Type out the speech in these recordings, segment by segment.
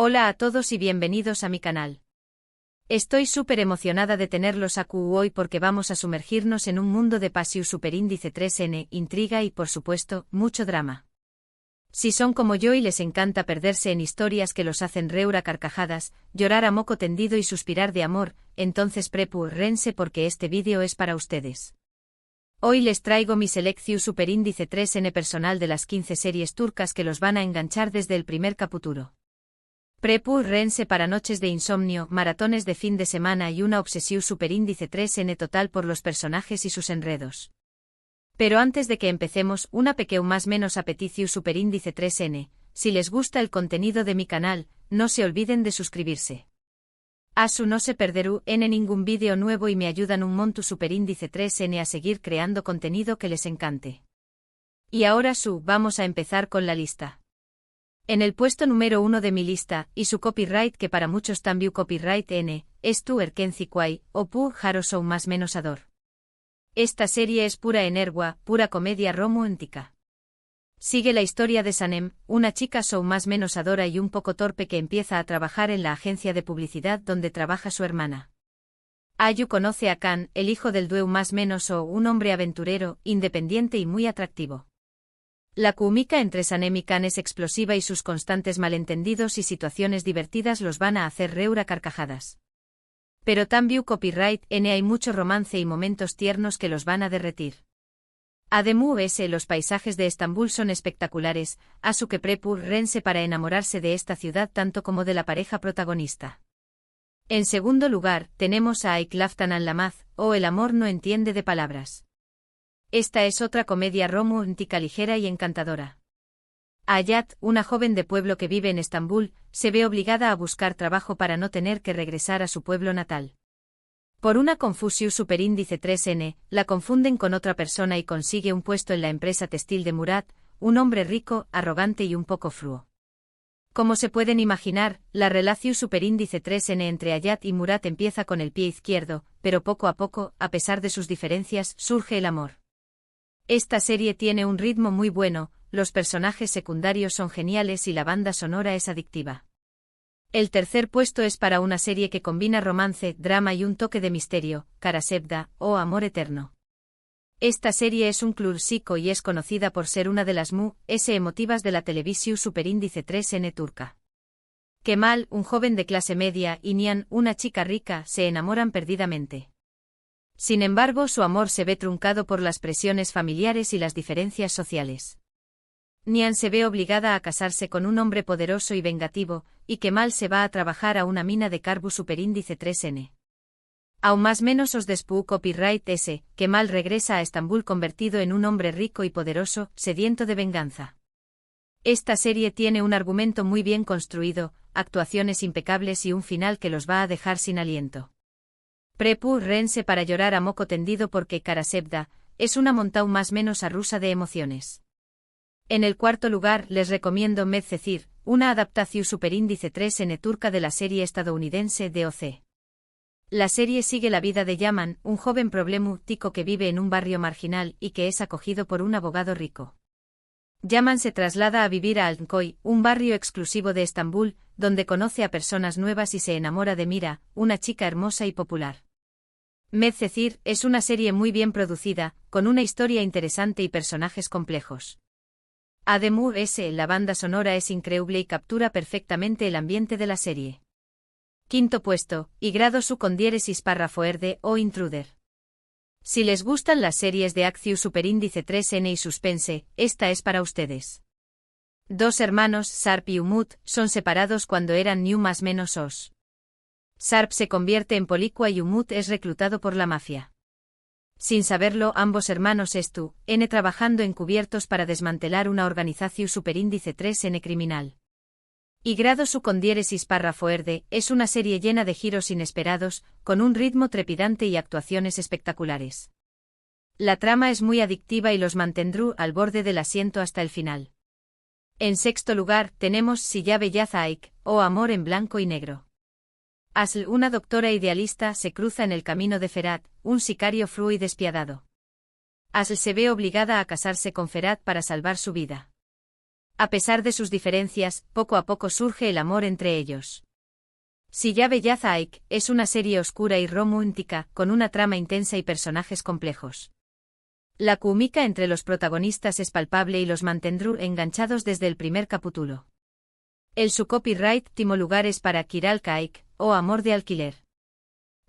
Hola a todos y bienvenidos a mi canal. Estoy súper emocionada de tenerlos aquí hoy porque vamos a sumergirnos en un mundo de Pasiu Superíndice 3N, intriga y, por supuesto, mucho drama. Si son como yo y les encanta perderse en historias que los hacen reír a carcajadas, llorar a moco tendido y suspirar de amor, entonces prepárense porque este vídeo es para ustedes. Hoy les traigo mi Selección Superíndice 3N personal de las 15 series turcas que los van a enganchar desde el primer capítulo. Prepárense para noches de insomnio, maratones de fin de semana y una obsesión superíndice 3N total por los personajes y sus enredos. Pero antes de que empecemos, una pequeña más menos apeticio superíndice 3N, si les gusta el contenido de mi canal, no se olviden de suscribirse. Asu no se perderán en ningún vídeo nuevo y me ayudan un montón superíndice 3N a seguir creando contenido que les encante. Y ahora vamos a empezar con la lista. En el puesto número 1 de mi lista, y su copyright que para muchos también copyright N, es Tu Erkenci Kwai, o Pu Haro Sou más menos ador. Esta serie es pura energua, pura comedia romántica. Sigue la historia de Sanem, una chica Sou más menos adora y un poco torpe que empieza a trabajar en la agencia de publicidad donde trabaja su hermana. Ayu conoce a Kan, el hijo del dueu más menos o un hombre aventurero, independiente y muy atractivo. La química entre Sanem y Kan es explosiva y sus constantes malentendidos y situaciones divertidas los van a hacer reír a carcajadas. Pero también copyright N hay mucho romance y momentos tiernos que los van a derretir. Además, los paisajes de Estambul son espectaculares, así que prepárense para enamorarse de esta ciudad tanto como de la pareja protagonista. En segundo lugar, tenemos a Aiklaftan Anlamaz, o El amor no entiende de palabras. Esta es otra comedia romántica ligera y encantadora. Hayat, una joven de pueblo que vive en Estambul, se ve obligada a buscar trabajo para no tener que regresar a su pueblo natal. Por una confusión superíndice 3N, la confunden con otra persona y consigue un puesto en la empresa textil de Murat, un hombre rico, arrogante y un poco frío. Como se pueden imaginar, la relación superíndice 3N entre Hayat y Murat empieza con el pie izquierdo, pero poco a poco, a pesar de sus diferencias, surge el amor. Esta serie tiene un ritmo muy bueno, los personajes secundarios son geniales y la banda sonora es adictiva. El tercer puesto es para una serie que combina romance, drama y un toque de misterio, Karasevda, o Amor Eterno. Esta serie es un clásico y es conocida por ser una de las más emotivas de la televisión superíndice 3N turca. Kemal, un joven de clase media, y Nihan, una chica rica, se enamoran perdidamente. Sin embargo, su amor se ve truncado por las presiones familiares y las diferencias sociales. Nihan se ve obligada a casarse con un hombre poderoso y vengativo, y Kemal se va a trabajar a una mina de carbón superíndice 3N. Aún más menos os después copyright S, Kemal regresa a Estambul convertido en un hombre rico y poderoso, sediento de venganza. Esta serie tiene un argumento muy bien construido, actuaciones impecables y un final que los va a dejar sin aliento. Prepárense para llorar a moco tendido porque Karasevda es una montaña más menos rusa de emociones. En el cuarto lugar les recomiendo Medcezir, una adaptación superíndice 3N turca de la serie estadounidense DOC. La serie sigue la vida de Yaman, un joven problemático que vive en un barrio marginal y que es acogido por un abogado rico. Yaman se traslada a vivir a Altınköy, un barrio exclusivo de Estambul, donde conoce a personas nuevas y se enamora de Mira, una chica hermosa y popular. Medcezir es una serie muy bien producida, con una historia interesante y personajes complejos. Además, la banda sonora es increíble y captura perfectamente el ambiente de la serie. Quinto puesto, y grado su con diéresis párrafo erde o Intruder. Si les gustan las series de acción superíndice 3N y suspense, esta es para ustedes. Dos hermanos, Sarp y Umut, son separados cuando eran new más menos os. Sarp se convierte en policua y Umut es reclutado por la mafia. Sin saberlo, ambos hermanos están trabajando encubiertos para desmantelar una organización superíndice 3N criminal. Y grado su con diéresis párrafo erde es una serie llena de giros inesperados, con un ritmo trepidante y actuaciones espectaculares. La trama es muy adictiva y los mantendrá al borde del asiento hasta el final. En sexto lugar, tenemos Silla Beyaz Aik, o Amor en blanco y negro. Asl, una doctora idealista, se cruza en el camino de Ferhat, un sicario frío y despiadado. Asl se ve obligada a casarse con Ferhat para salvar su vida. A pesar de sus diferencias, poco a poco surge el amor entre ellos. Siyabe Yazaik es una serie oscura y romántica, con una trama intensa y personajes complejos. La química entre los protagonistas es palpable y los mantendrá enganchados desde el primer capítulo. Su copyright timo lugares para Kiral Kaik, o Amor de alquiler.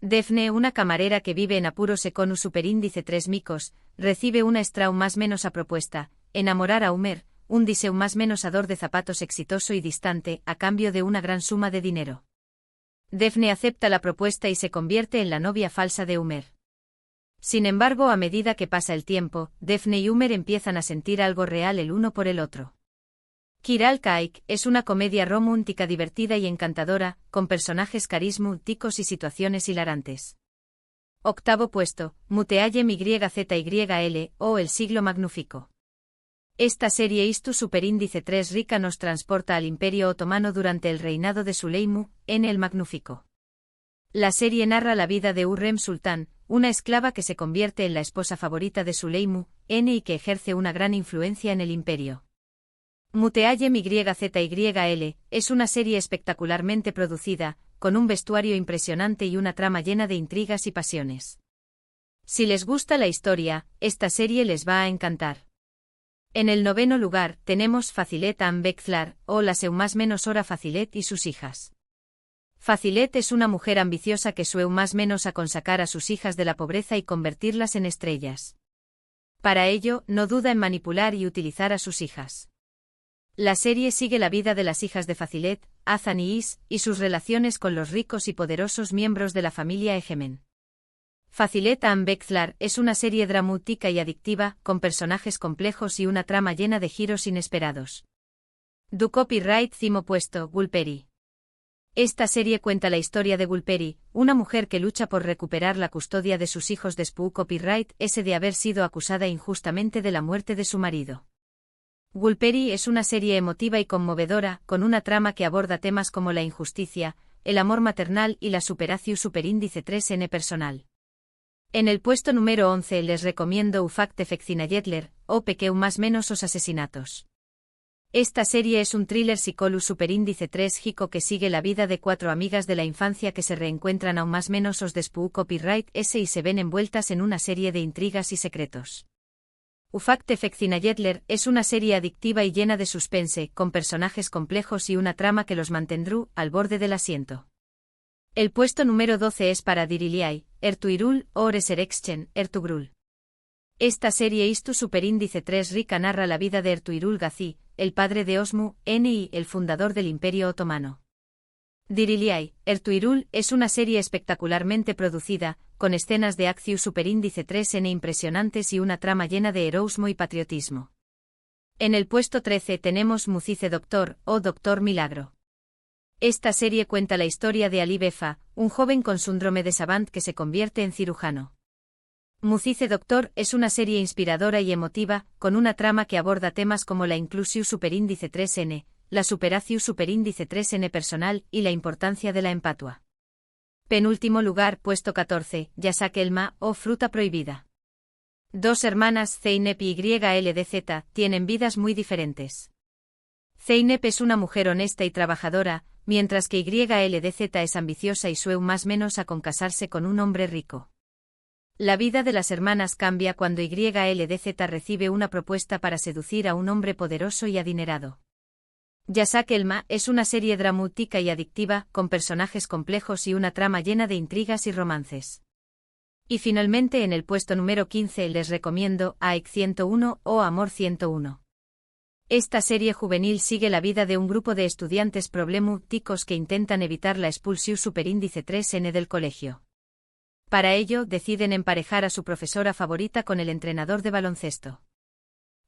Defne, una camarera que vive en apuros con un superíndice 3 micos, recibe una extra más menos a propuesta, enamorar a Umer, un diseu más menos ador de zapatos exitoso y distante, a cambio de una gran suma de dinero. Defne acepta la propuesta y se convierte en la novia falsa de Umer. Sin embargo, a medida que pasa el tiempo, Defne y Umer empiezan a sentir algo real el uno por el otro. Kiral Kaik es una comedia romántica divertida y encantadora, con personajes carismáticos y situaciones hilarantes. Octavo puesto, Muteayem YZYL, o El siglo magnífico. Esta serie Istu superíndice 3 rica nos transporta al Imperio Otomano durante el reinado de Süleyman el Magnífico. La serie narra la vida de Hürrem Sultán, una esclava que se convierte en la esposa favorita de Süleyman y que ejerce una gran influencia en el imperio. Muteayem YZYL es una serie espectacularmente producida, con un vestuario impresionante y una trama llena de intrigas y pasiones. Si les gusta la historia, esta serie les va a encantar. En el noveno lugar tenemos Fazilet Bekzlar, o la seu más menos hora Fazilet y sus hijas. Fazilet es una mujer ambiciosa que sueu más menos a consacar a sus hijas de la pobreza y convertirlas en estrellas. Para ello, no duda en manipular y utilizar a sus hijas. La serie sigue la vida de las hijas de Fazilet, Azan y Is, y sus relaciones con los ricos y poderosos miembros de la familia Egemen. Fazilet Bekzlar es una serie dramática y adictiva, con personajes complejos y una trama llena de giros inesperados. Du copyright cimo puesto, Gulperi. Esta serie cuenta la historia de Gulperi, una mujer que lucha por recuperar la custodia de sus hijos después copyright de haber sido acusada injustamente de la muerte de su marido. Gulperi es una serie emotiva y conmovedora, con una trama que aborda temas como la injusticia, el amor maternal y la superación superíndice 3N personal. En el puesto número 11 les recomiendo Ufak Fekzinayetler, o Pequeu más menos os asesinatos. Esta serie es un thriller psicológico superíndice 3 Hico que sigue la vida de 4 amigas de la infancia que se reencuentran aún más menos os después copyright y se ven envueltas en una serie de intrigas y secretos. Ufak Fekzinayetler es una serie adictiva y llena de suspense, con personajes complejos y una trama que los mantendrá al borde del asiento. El puesto número 12 es para Diriliay, Ertuğrul, o Resurrection, Ertugrul. Esta serie Istu superíndice 3 rica narra la vida de Ertuğrul Gazi, el padre de Osmu, y el fundador del Imperio Otomano. Diriliay, Ertuğrul es una serie espectacularmente producida, con escenas de acción superíndice 3N impresionantes y una trama llena de heroísmo y patriotismo. En el puesto 13 tenemos Mucize Doctor, o Doctor Milagro. Esta serie cuenta la historia de Ali Befa, un joven con síndrome de Savant que se convierte en cirujano. Mucize Doctor es una serie inspiradora y emotiva, con una trama que aborda temas como la inclusión superíndice 3N, la superación superíndice 3N personal y la importancia de la empatia. Penúltimo lugar, puesto 14, Yasak Elma, o Fruta Prohibida. Dos hermanas, Zeynep y YLDZ, tienen vidas muy diferentes. Zeynep es una mujer honesta y trabajadora, mientras que YLDZ es ambiciosa y sueu más menos a con casarse con un hombre rico. La vida de las hermanas cambia cuando YLDZ recibe una propuesta para seducir a un hombre poderoso y adinerado. Yasak Elma es una serie dramática y adictiva, con personajes complejos y una trama llena de intrigas y romances. Y finalmente en el puesto número 15 les recomiendo AEK 101 o Amor 101. Esta serie juvenil sigue la vida de un grupo de estudiantes problemáticos que intentan evitar la expulsión superíndice 3N del colegio. Para ello, deciden emparejar a su profesora favorita con el entrenador de baloncesto.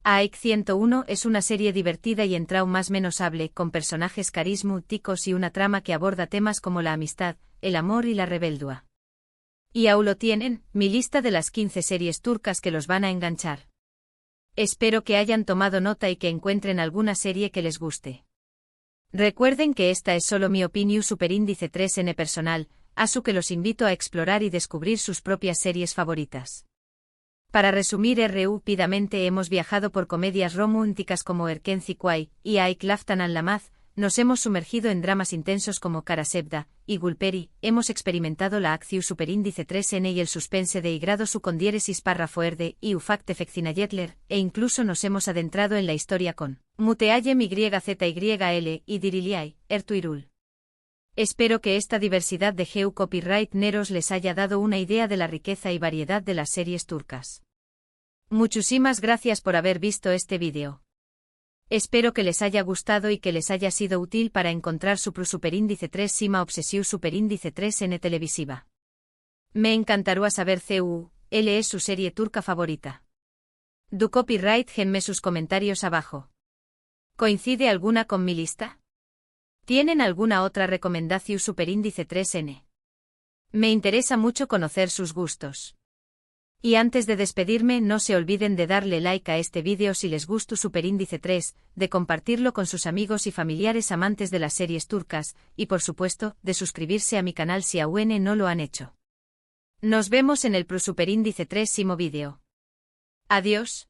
AEK 101 es una serie divertida y entrao más menosable, con personajes carismáticos y una trama que aborda temas como la amistad, el amor y la rebeldía. Y aún lo tienen, mi lista de las 15 series turcas que los van a enganchar. Espero que hayan tomado nota y que encuentren alguna serie que les guste. Recuerden que esta es solo mi opinión superíndice 3N personal, así que los invito a explorar y descubrir sus propias series favoritas. Para resumir rápidamente, hemos viajado por comedias románticas como Erken Zikwai y Aik Laftan An Lamaz, nos hemos sumergido en dramas intensos como Karasebda y Gulperi, hemos experimentado la acción superíndice 3N y el suspense de grado su con diéresis párrafo y ufacte feccinayetler, e incluso nos hemos adentrado en la historia con Muteayem YZYL y Diriliai, Ertuirul. Espero que esta diversidad de Geo Copyright Neros les haya dado una idea de la riqueza y variedad de las series turcas. Muchísimas gracias por haber visto este vídeo. Espero que les haya gustado y que les haya sido útil para encontrar su superíndice 3 Sima Obsesiu superíndice 3 en televisiva. Me encantaría saber cuál es su serie turca favorita. Du copyright genme sus comentarios abajo. ¿Coincide alguna con mi lista? ¿Tienen alguna otra recomendación superíndice 3N? Me interesa mucho conocer sus gustos. Y antes de despedirme, no se olviden de darle like a este vídeo si les gustó superíndice 3, de compartirlo con sus amigos y familiares amantes de las series turcas, y por supuesto, de suscribirse a mi canal si aún no lo han hecho. Nos vemos en el superíndice 3 vídeo. Adiós.